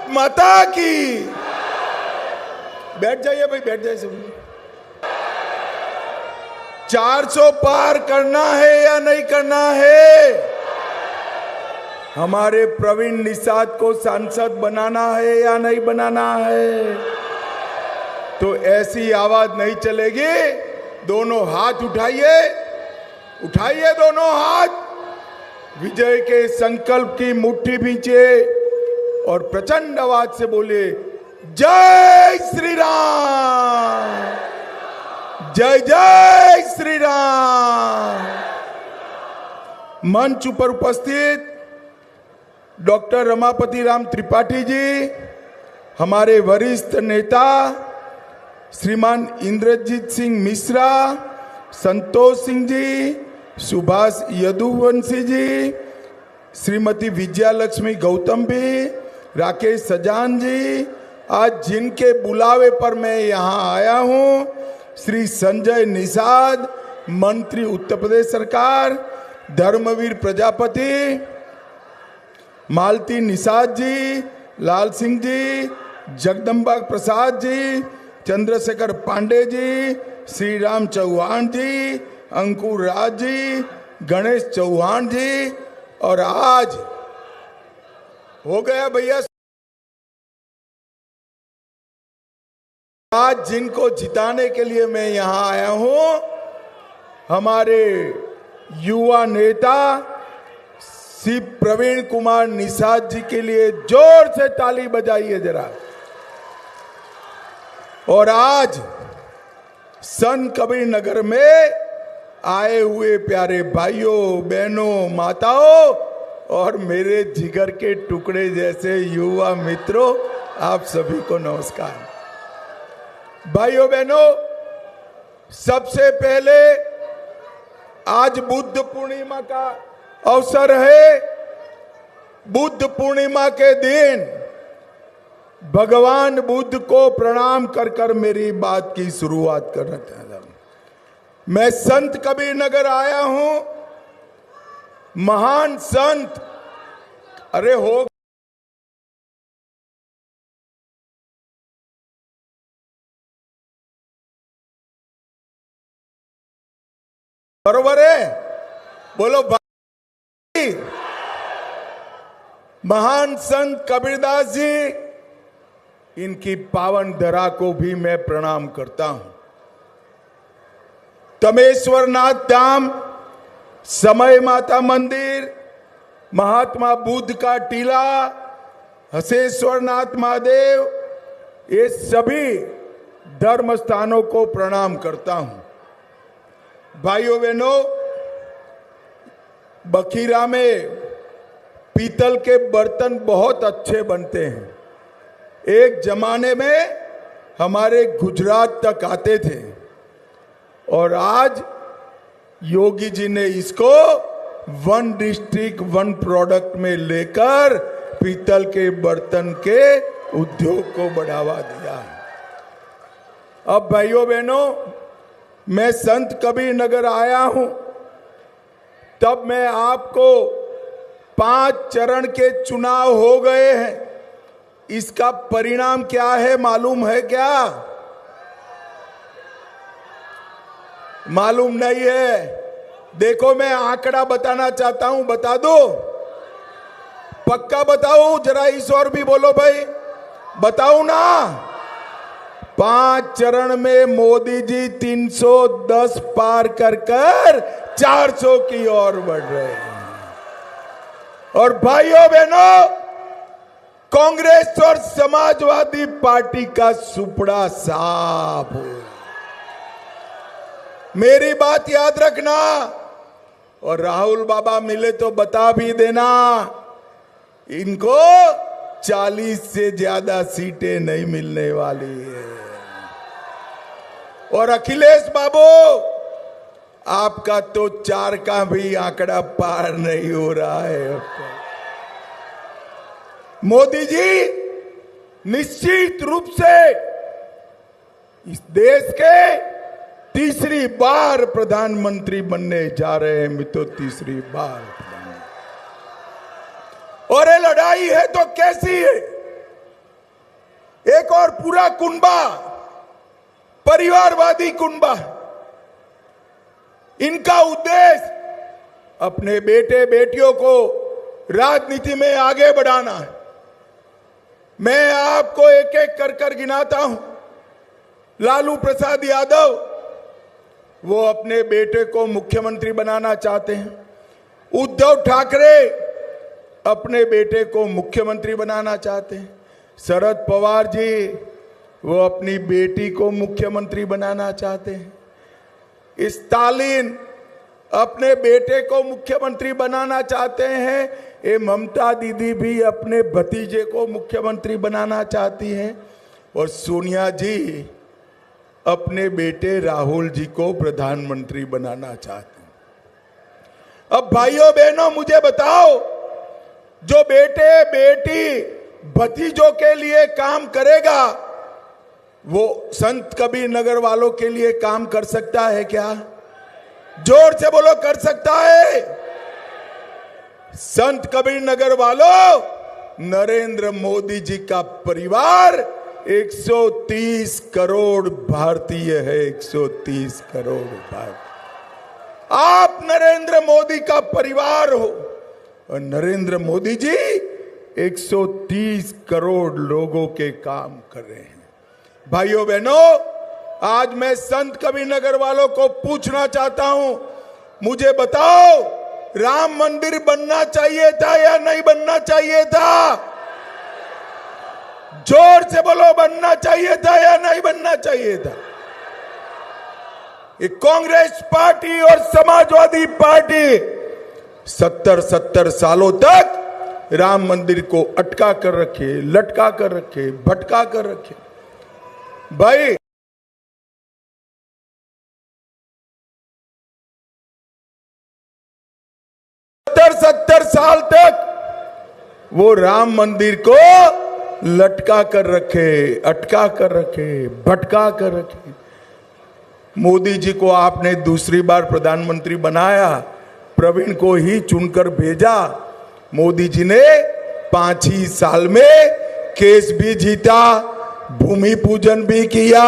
माता की। बैठ जाइए भाई, बैठ जाइए सब। 400 पार करना है या नहीं करना है? हमारे प्रवीण निषाद को सांसद बनाना है या नहीं बनाना है? तो ऐसी आवाज नहीं चलेगी। दोनों हाथ उठाइए, उठाइए दोनों हाथ, विजय के संकल्प की मुट्ठी भींचे और प्रचंड आवाज से बोले जय श्री राम, जय जय श्री राम। मंच पर उपस्थित डॉक्टर रमापति राम त्रिपाठी जी, हमारे वरिष्ठ नेता श्रीमान इंद्रजीत सिंह मिश्रा, संतोष सिंह जी, सुभाष यदुवंशी जी, श्रीमती विजयालक्ष्मी गौतम भी, राकेश सजान जी, आज जिनके बुलावे पर मैं यहाँ आया हूँ, श्री संजय निषाद, मंत्री उत्तर प्रदेश सरकार, धर्मवीर प्रजापति, मालती निषाद जी, लाल सिंह जी, जगदम्बा प्रसाद जी, चंद्रशेखर पांडे जी, श्री राम चौहान जी, अंकुर राज जी, गणेश चौहान जी, और आज हो गया भैया, आज जिनको जिताने के लिए मैं यहां आया हूं, हमारे युवा नेता श्री प्रवीण कुमार निषाद जी के लिए जोर से ताली बजाइए जरा। और आज संत कबीर नगर में आए हुए प्यारे भाइयों बहनों माताओं और मेरे जिगर के टुकड़े जैसे युवा मित्रों, आप सभी को नमस्कार। भाइयों बहनों, सबसे पहले आज बुद्ध पूर्णिमा का अवसर है। बुद्ध पूर्णिमा के दिन भगवान बुद्ध को प्रणाम कर कर मेरी बात की शुरुआत करना चाहता हूं। मैं संत कबीर नगर आया हूं, महान संत, अरे हो बरोबर है, बोलो भाई। महान संत कबीरदास जी, इनकी पावन धरा को भी मैं प्रणाम करता हूं। तमेश्वर नाथ धाम, समय माता मंदिर, महात्मा बुद्ध का टीला, हसेश्वर नाथ महादेव, ये सभी धर्म स्थानों को प्रणाम करता हूं। भाइयों बहनों, बखीरा में पीतल के बर्तन बहुत अच्छे बनते हैं। एक जमाने में हमारे गुजरात तक आते थे और आज योगी जी ने इसको वन डिस्ट्रिक्ट वन प्रोडक्ट में लेकर पीतल के बर्तन के उद्योग को बढ़ावा दिया है। अब भाइयों बहनों, मैं संत कबीर नगर आया हूं, तब मैं आपको 5 चरण के चुनाव हो गए हैं, इसका परिणाम क्या है मालूम है क्या? मालूम नहीं है? देखो, मैं आंकड़ा बताना चाहता हूं, बता दो, पक्का बताओ, जरा इस और भी बोलो भाई, बताओ ना। 5 चरण में मोदी जी 310 पार कर 400 की ओर बढ़ रहे हैं। और भाइयों बहनों, कांग्रेस और समाजवादी पार्टी का सुपड़ा साफ हो। मेरी बात याद रखना, और राहुल बाबा मिले तो बता भी देना, इनको 40 से ज्यादा सीटें नहीं मिलने वाली है। और अखिलेश बाबू, आपका तो 4 का भी आंकड़ा पार नहीं हो रहा है। मोदी जी निश्चित रूप से इस देश के तीसरी बार प्रधानमंत्री बनने जा रहे हैं मित्रों, तीसरी बार। और ये लड़ाई है तो कैसी है? पूरा कुनबा परिवारवादी कुनबा, इनका उद्देश्य अपने बेटे बेटियों को राजनीति में आगे बढ़ाना है। मैं आपको एक एक कर कर गिनाता हूं। लालू प्रसाद यादव, वो अपने बेटे को मुख्यमंत्री बनाना चाहते हैं। उद्धव ठाकरे अपने बेटे को मुख्यमंत्री बनाना चाहते हैं। शरद पवार जी, वो अपनी बेटी को मुख्यमंत्री बनाना चाहते हैं। स्टालिन अपने बेटे को मुख्यमंत्री बनाना चाहते हैं। ये ममता दीदी भी अपने भतीजे को मुख्यमंत्री बनाना चाहती हैं। और सोनिया जी अपने बेटे राहुल जी को प्रधानमंत्री बनाना चाहती हैं। अब भाइयों बहनों, मुझे बताओ, जो बेटे बेटी भतीजों के लिए काम करेगा, वो संत कबीर नगर वालों के लिए काम कर सकता है क्या? जोर से बोलो, कर सकता है? संत कबीर नगर वालों, नरेंद्र मोदी जी का परिवार 130 करोड़ भारतीय है। 130 करोड़ भारतीय। आप नरेंद्र मोदी का परिवार हो और नरेंद्र मोदी जी 130 करोड़ लोगों के काम कर रहे हैं। भाइयों बहनों, आज मैं संत कबीर नगर वालों को पूछना चाहता हूं, मुझे बताओ, राम मंदिर बनना चाहिए था या नहीं बनना चाहिए था? जोर से बोलो, बनना चाहिए था या नहीं बनना चाहिए था? ये कांग्रेस पार्टी और समाजवादी पार्टी 70 सालों तक राम मंदिर को अटका कर रखे, लटका कर रखे, भटका कर रखे। भाई, 70 साल तक वो राम मंदिर को लटका कर रखे, अटका कर रखे, भटका कर रखे। मोदी जी को आपने दूसरी बार प्रधानमंत्री बनाया, प्रवीण को ही चुनकर भेजा। मोदी जी ने 5 ही साल में केस भी जीता, भूमि पूजन भी किया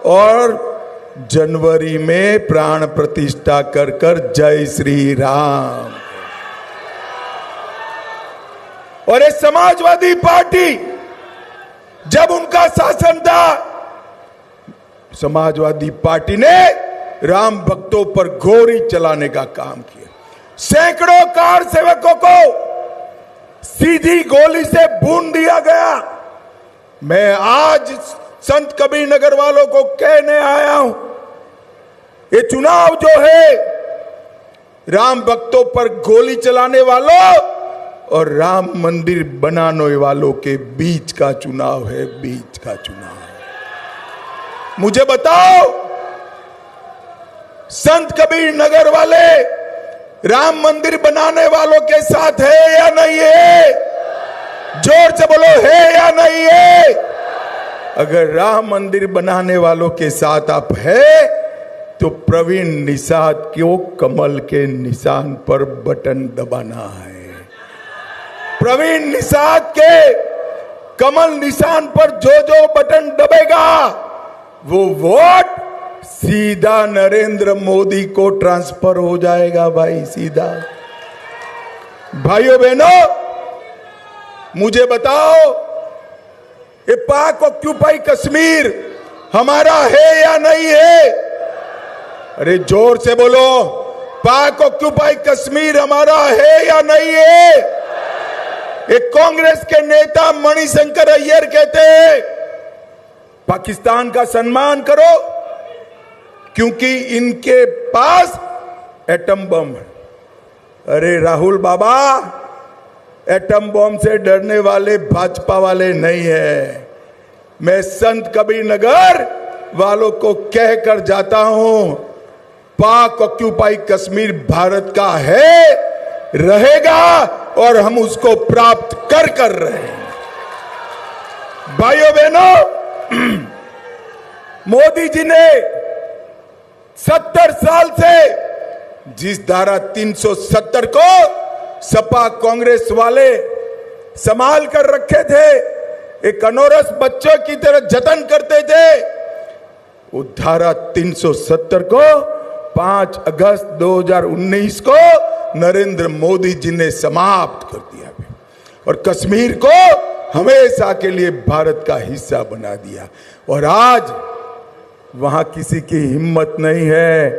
और जनवरी में प्राण प्रतिष्ठा कर कर जय श्री राम। और ये समाजवादी पार्टी, जब उनका शासन था, समाजवादी पार्टी ने राम भक्तों पर गोली चलाने का काम किया। सैकड़ों कार सेवकों को सीधी गोली से भून दिया गया। मैं आज संत कबीर नगर वालों को कहने आया हूं, ये चुनाव जो है, राम भक्तों पर गोली चलाने वालों और राम मंदिर बनाने वालों के बीच का चुनाव है, बीच का चुनाव है। मुझे बताओ, संत कबीर नगर वाले राम मंदिर बनाने वालों के साथ है या नहीं है? जोर से बोलो, है या नहीं है? अगर राम मंदिर बनाने वालों के साथ आप है, तो प्रवीण निषाद को कमल के निशान पर बटन दबाना है। प्रवीण निषाद के कमल निशान पर जो बटन दबेगा, वो वोट सीधा नरेंद्र मोदी को ट्रांसफर हो जाएगा। भाई, सीधा। भाइयों बहनों, मुझे बताओ, ये पाक ऑक्यूपाई कश्मीर हमारा है या नहीं है? अरे जोर से बोलो, पाक ऑक्यूपाई कश्मीर हमारा है या नहीं है? एक कांग्रेस के नेता मणिशंकर अय्यर कहते हैं, पाकिस्तान का सम्मान करो क्योंकि इनके पास एटम बम है। अरे राहुल बाबा, एटम बम से डरने वाले भाजपा वाले नहीं है। मैं संत कबीर नगर वालों को कहकर जाता हूं, पाक ऑक्यूपाई कश्मीर भारत का है, रहेगा और हम उसको प्राप्त कर रहे हैं। भाइयों बहनों, मोदी जी ने 70 साल से जिस धारा 370 को सपा कांग्रेस वाले संभाल कर रखे थे, एक अनोरस बच्चों की तरह जतन करते थे, वो धारा 370 को 5 अगस्त 2019 को नरेंद्र मोदी जी ने समाप्त कर दिया और कश्मीर को हमेशा के लिए भारत का हिस्सा बना दिया। और आज वहां किसी की हिम्मत नहीं है,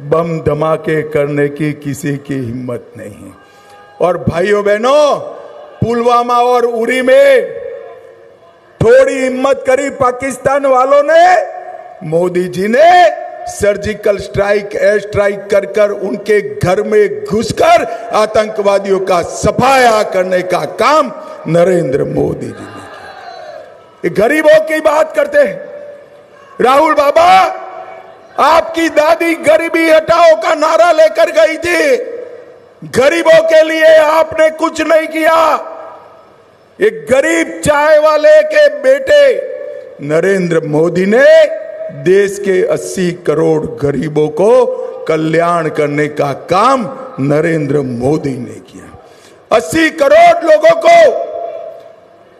बम धमाके करने की किसी की हिम्मत नहीं है। और भाइयों बहनों, पुलवामा और उरी में थोड़ी हिम्मत करी पाकिस्तान वालों ने, मोदी जी ने सर्जिकल स्ट्राइक, एयर स्ट्राइक कर कर उनके घर में घुसकर आतंकवादियों का सफाया करने का काम नरेंद्र मोदी जी ने किया। ये गरीबों की बात करते हैं। राहुल बाबा, आपकी दादी गरीबी हटाओ का नारा लेकर गई थी, गरीबों के लिए आपने कुछ नहीं किया। एक गरीब चाय वाले के बेटे नरेंद्र मोदी ने देश के 80 करोड़ गरीबों को कल्याण करने का काम नरेंद्र मोदी ने किया। 80 करोड़ लोगों को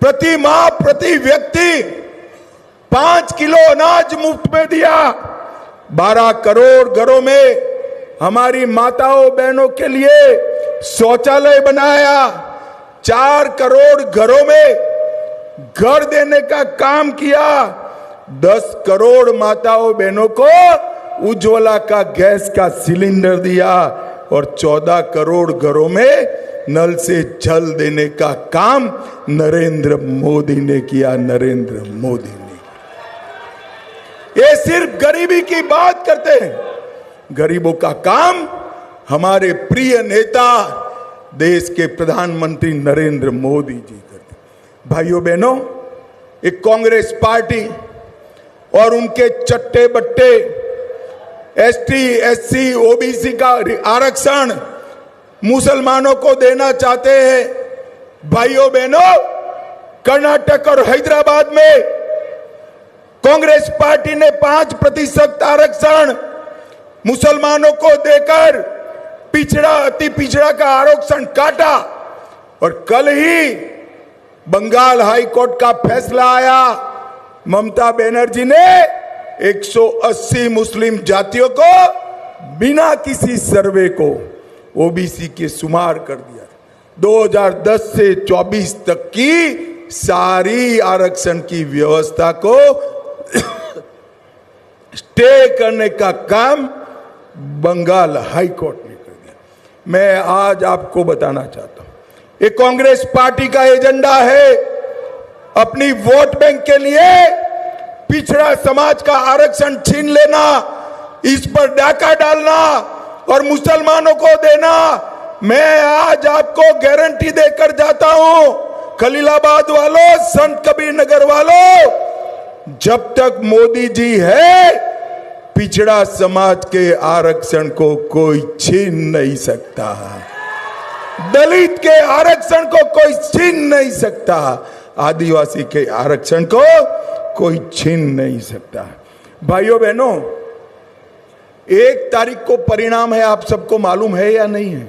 प्रति माह प्रति व्यक्ति 5 किलो अनाज मुफ्त में दिया। 12 करोड़ घरों में हमारी माताओं बहनों के लिए शौचालय बनाया। 4 करोड़ घरों में घर देने का काम किया। 10 करोड़ माताओं बहनों को उज्ज्वला का गैस का सिलेंडर दिया और 14 करोड़ घरों में नल से जल देने का काम नरेंद्र मोदी ने किया। नरेंद्र मोदी ने, ये सिर्फ गरीबी की बात करते हैं, गरीबों का काम हमारे प्रिय नेता देश के प्रधानमंत्री नरेंद्र मोदी जी करते। भाइयों बहनों, एक कांग्रेस पार्टी और उनके चट्टे बट्टे एसटी, एससी, ओबीसी का आरक्षण मुसलमानों को देना चाहते हैं। भाइयों बहनों, कर्नाटक और हैदराबाद में कांग्रेस पार्टी ने 5% आरक्षण मुसलमानों को देकर पिछड़ा, अति पिछड़ा का आरक्षण काटा। और कल ही बंगाल हाई कोर्ट का फैसला आया, ममता बनर्जी ने 180 मुस्लिम जातियों को बिना किसी सर्वे को ओबीसी के शुमार कर दिया। 2010 से 24 तक की सारी आरक्षण की व्यवस्था को स्टे करने का काम बंगाल हाई कोर्ट ने कर दिया। मैं आज आपको बताना चाहता हूं, ये कांग्रेस पार्टी का एजेंडा है अपनी वोट बैंक के लिए पिछड़ा समाज का आरक्षण छीन लेना, इस पर डाका डालना और मुसलमानों को देना। मैं आज आपको गारंटी देकर जाता हूं, खलीलाबाद वालों, संत कबीर नगर वालों, जब तक मोदी जी है पिछड़ा समाज के आरक्षण को कोई छीन नहीं सकता, दलित के आरक्षण को कोई छीन नहीं सकता, आदिवासी के आरक्षण को कोई छीन नहीं सकता। भाइयों बहनों, 1 तारीख को परिणाम है, आप सबको मालूम है या नहीं है?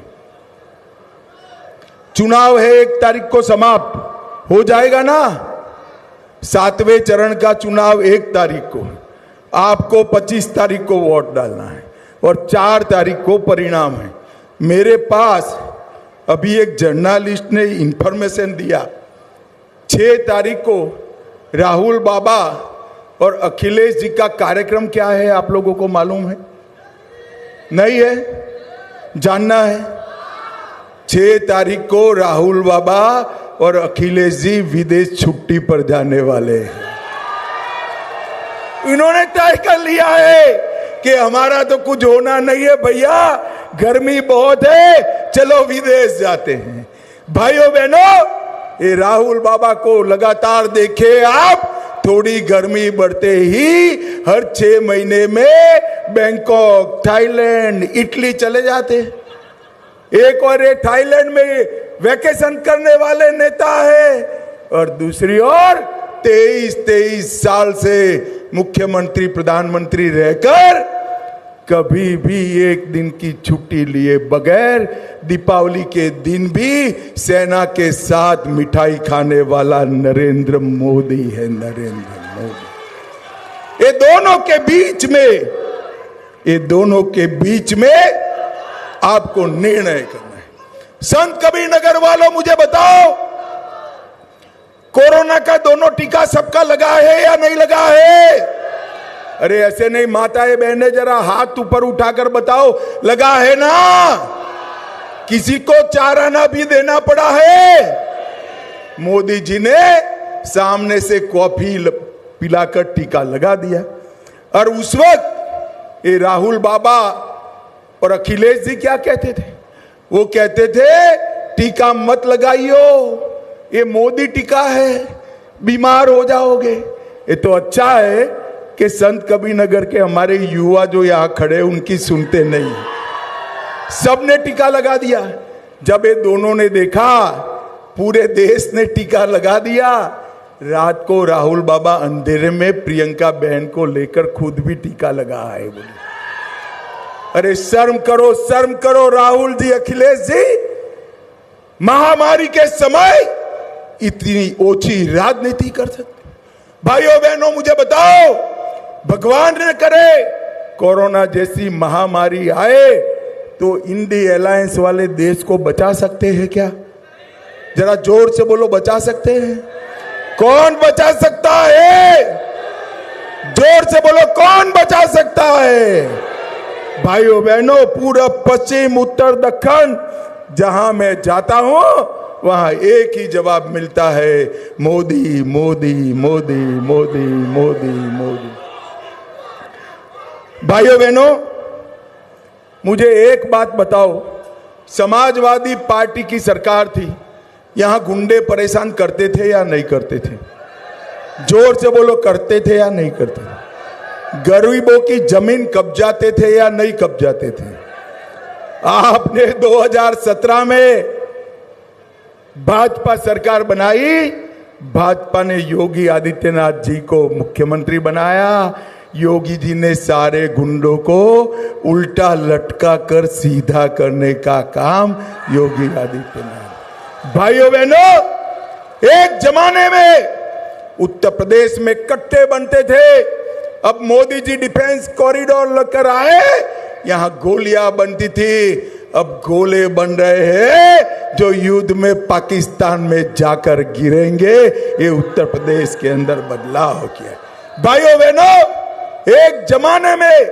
चुनाव है 1 तारीख को समाप्त हो जाएगा ना। 7वें चरण का चुनाव 1 तारीख को, आपको 25 तारीख को वोट डालना है और 4 तारीख को परिणाम है। मेरे पास अभी एक जर्नलिस्ट ने इंफॉर्मेशन दिया, 6 तारीख को राहुल बाबा और अखिलेश जी का कार्यक्रम क्या है, आप लोगों को मालूम है? नहीं है? जानना है? 6 तारीख को राहुल बाबा और अखिलेश जी विदेश छुट्टी पर जाने वाले हैं। इन्होंने तय कर लिया है कि हमारा तो कुछ होना नहीं है भैया, गर्मी बहुत है, चलो विदेश जाते हैं। भाइयों बहनों, ये राहुल बाबा को लगातार देखे आप, थोड़ी गर्मी बढ़ते ही हर 6 महीने में बैंकॉक, थाईलैंड, इटली चले जाते। एक और ये थाईलैंड में वैकेशन करने वाले नेता है और दूसरी ओर 23 साल से मुख्यमंत्री प्रधानमंत्री रहकर कभी भी एक दिन की छुट्टी लिए बगैर दीपावली के दिन भी सेना के साथ मिठाई खाने वाला नरेंद्र मोदी है, नरेंद्र मोदी। ये दोनों के बीच में आपको निर्णय करना है। संत कबीर नगर वालों, मुझे बताओ, कोरोना का दोनों टीका सबका लगा है या नहीं लगा है? अरे ऐसे नहीं, माताएं बहनें जरा हाथ ऊपर उठाकर बताओ, लगा है ना? किसी को 4 आना भी देना पड़ा है? मोदी जी ने सामने से कॉफी पिलाकर टीका लगा दिया। और उस वक्त ये राहुल बाबा और अखिलेश जी क्या कहते थे? वो कहते थे टीका मत लगाइयो, ये मोदी टीका है, बीमार हो जाओगे। ये तो अच्छा है कि संत कबीर नगर के हमारे युवा जो यहां खड़े उनकी सुनते नहीं, सबने टीका लगा दिया। जब ये दोनों ने देखा पूरे देश ने टीका लगा दिया, रात को राहुल बाबा अंधेरे में प्रियंका बहन को लेकर खुद भी टीका लगा आए। बोले अरे शर्म करो राहुल जी, अखिलेश जी, महामारी के समय इतनी ओछी राजनीति कर सकते? भाइयों बहनों, मुझे बताओ, भगवान न करे कोरोना जैसी महामारी आए तो इंडिया अलायंस वाले देश को बचा सकते हैं क्या? जरा जोर से बोलो, बचा सकते हैं? कौन बचा सकता है? जोर से बोलो, कौन बचा सकता है? भाइयों बहनों, पूरब पश्चिम उत्तर दक्षिण जहां मैं जाता हूं वहां एक ही जवाब मिलता है, मोदी मोदी मोदी मोदी मोदी मोदी। भाइयों बहनों, मुझे एक बात बताओ, समाजवादी पार्टी की सरकार थी, यहां गुंडे परेशान करते थे या नहीं करते थे? जोर से बोलो, करते थे या नहीं करते थे? गरीबों की जमीन कब्जाते थे या नहीं कब्जाते थे? आपने 2017 में भाजपा सरकार बनाई, भाजपा ने योगी आदित्यनाथ जी को मुख्यमंत्री बनाया। योगी जी ने सारे गुंडों को उल्टा लटका कर सीधा करने का काम योगी आदित्यनाथ। भाइयों बहनों, एक जमाने में उत्तर प्रदेश में कट्टे बनते थे, अब मोदी जी डिफेंस कॉरिडोर लेकर आए, यहां गोलियां बनती थी, अब गोले बन रहे हैं जो युद्ध में पाकिस्तान में जाकर गिरेंगे। ये उत्तर प्रदेश के अंदर बदलाव किया। भाइयों बहनों, एक जमाने में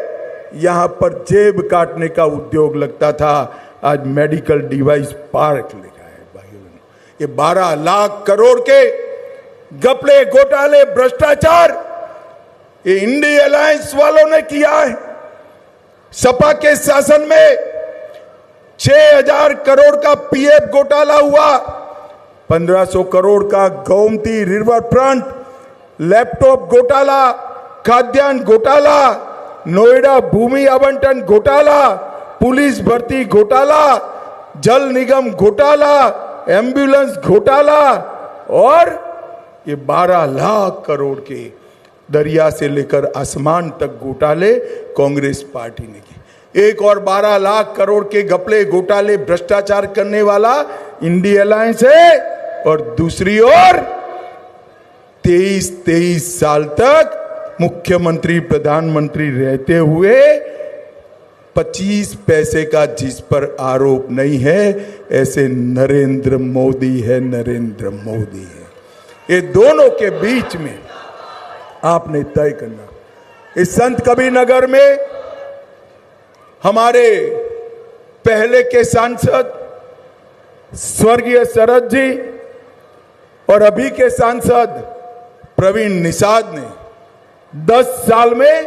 यहां पर जेब काटने का उद्योग लगता था, आज मेडिकल डिवाइस पार्क लिखा है। भाइयों बहनों, ये 12 लाख करोड़ के घपले, घोटाले, भ्रष्टाचार ये इंडिया अलायंस वालों ने किया है। सपा के शासन में 6000 करोड़ का पीएफ घोटाला हुआ, 1500 करोड़ का गोमती रिवर फ्रंट, लैपटॉप घोटाला, खाद्यान्न घोटाला, नोएडा भूमि आवंटन घोटाला, पुलिस भर्ती घोटाला, जल निगम घोटाला, एम्बुलेंस घोटाला, और ये 12 लाख करोड़ के दरिया से लेकर आसमान तक घोटाले कांग्रेस पार्टी ने किए। एक और 12 लाख करोड़ के घपले, घोटाले, भ्रष्टाचार करने वाला इंडिया अलायंस है, और दूसरी ओर 23 साल तक मुख्यमंत्री प्रधानमंत्री रहते हुए 25 पैसे का जिस पर आरोप नहीं है, ऐसे नरेंद्र मोदी है, नरेंद्र मोदी है। ये दोनों के बीच में आपने तय करना। इस संत कबीर नगर में हमारे पहले के सांसद स्वर्गीय शरद जी और अभी के सांसद प्रवीण निषाद ने 10 साल में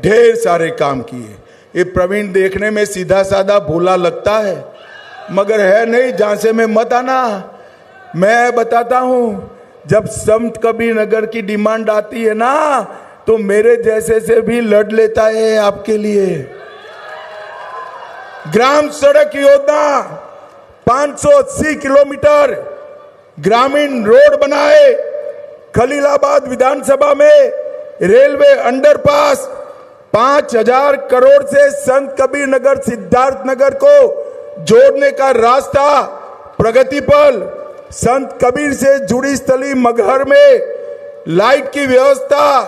ढेर सारे काम किए। ये प्रवीण देखने में सीधा साधा भोला लगता है, मगर है नहीं, झांसे में मत आना। मैं बताता हूं, जब संत कबीर नगर की डिमांड आती है ना, तो मेरे जैसे से भी लड़ लेता है आपके लिए। ग्राम सड़क योजना 580 किलोमीटर ग्रामीण रोड बनाए, खलीलाबाद विधानसभा में रेलवे अंडरपास, 5,000 करोड़ से संत कबीर नगर सिद्धार्थ नगर को जोड़ने का रास्ता प्रगति पल, संत कबीर से जुड़ी स्थली मगहर में लाइट की व्यवस्था,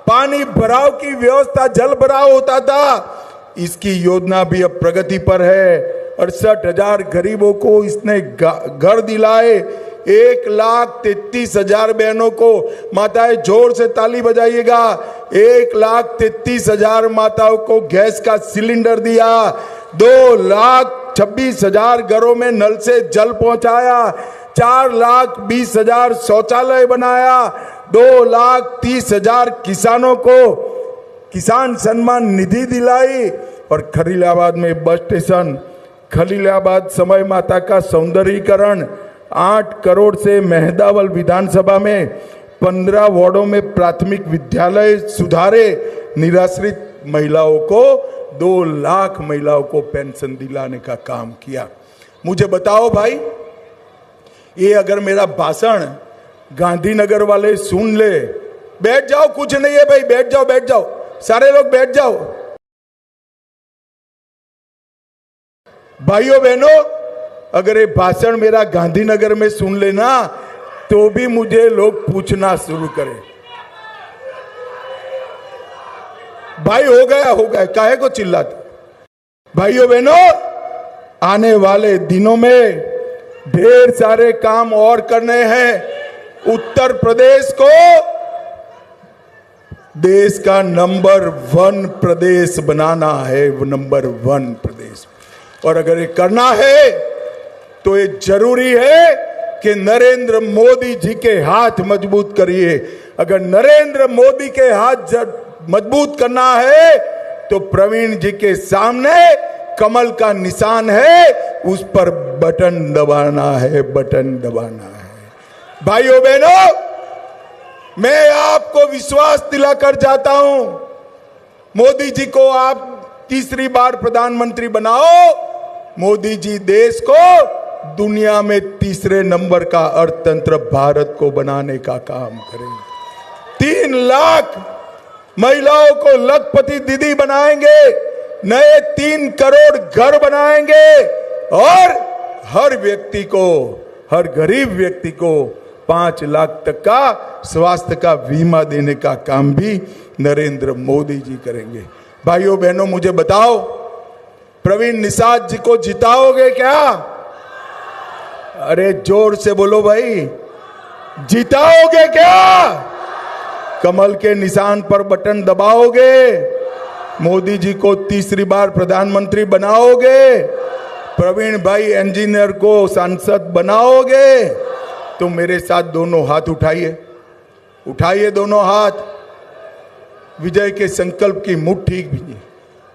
पानी भराव की व्यवस्था, जल भराव होता था, इसकी योजना भी अब प्रगति पर है। 68,000 गरीबों को इसने घर दिलाए। 1,33,000 बहनों को, माताएं जोर से ताली बजाइएगा, 1,33,000 माताओं को गैस का सिलेंडर दिया। 2,26,000 घरों में नल से जल पहुंचाया। 4,20,000 शौचालय बनाया। 2,30,000 किसानों को किसान सम्मान निधि दिलाई। और खलीलाबाद में बस स्टेशन, खलीलाबाद समय माता का सौंदर्यीकरण, 8 करोड़ से मेहदावल विधानसभा में 15 वार्डों में प्राथमिक विद्यालय सुधारे। निराश्रित महिलाओं को 2 लाख महिलाओं को पेंशन दिलाने का काम किया। मुझे बताओ भाई, ये अगर मेरा भाषण गांधीनगर वाले सुन ले, बैठ जाओ, कुछ नहीं है भाई, बैठ जाओ, बैठ जाओ, सारे लोग बैठ जाओ। भाइयों बहनों, अगर ये भाषण मेरा गांधीनगर में सुन लेना तो भी मुझे लोग पूछना शुरू करें, भाई हो गया, काहे को चिल्लाते। भाइयों बहनों, आने वाले दिनों में ढेर सारे काम और करने हैं। उत्तर प्रदेश को देश का नंबर 1 प्रदेश बनाना है, वो नंबर 1 प्रदेश। और अगर ये करना है तो ये जरूरी है कि नरेंद्र मोदी जी के हाथ मजबूत करिए। अगर नरेंद्र मोदी के हाथ मजबूत करना है तो प्रवीण जी के सामने कमल का निशान है, उस पर बटन दबाना है, बटन दबाना है। भाइयों बहनों, मैं आपको विश्वास दिलाकर जाता हूं, मोदी जी को आप तीसरी बार प्रधानमंत्री बनाओ, मोदी जी देश को दुनिया में तीसरे नंबर का अर्थतंत्र भारत को बनाने का काम करेंगे। 3 लाख महिलाओं को लखपति दीदी बनाएंगे, नए 3 करोड़ घर बनाएंगे और हर व्यक्ति को, हर गरीब व्यक्ति को 5 लाख तक का स्वास्थ्य का बीमा देने का काम भी नरेंद्र मोदी जी करेंगे। भाइयों बहनों, मुझे बताओ, प्रवीण निषाद जी को जिताओगे क्या? अरे जोर से बोलो भाई, जिताओगे क्या? कमल के निशान पर बटन दबाओगे? मोदी जी को तीसरी बार प्रधानमंत्री बनाओगे? प्रवीण भाई इंजीनियर को सांसद बनाओगे? तो मेरे साथ दोनों हाथ उठाइए, उठाइए दोनों हाथ, विजय के संकल्प की मुट्ठी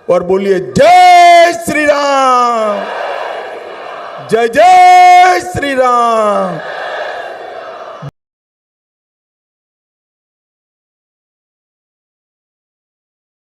और बोलिए जय श्री राम, जय जय श्री राम।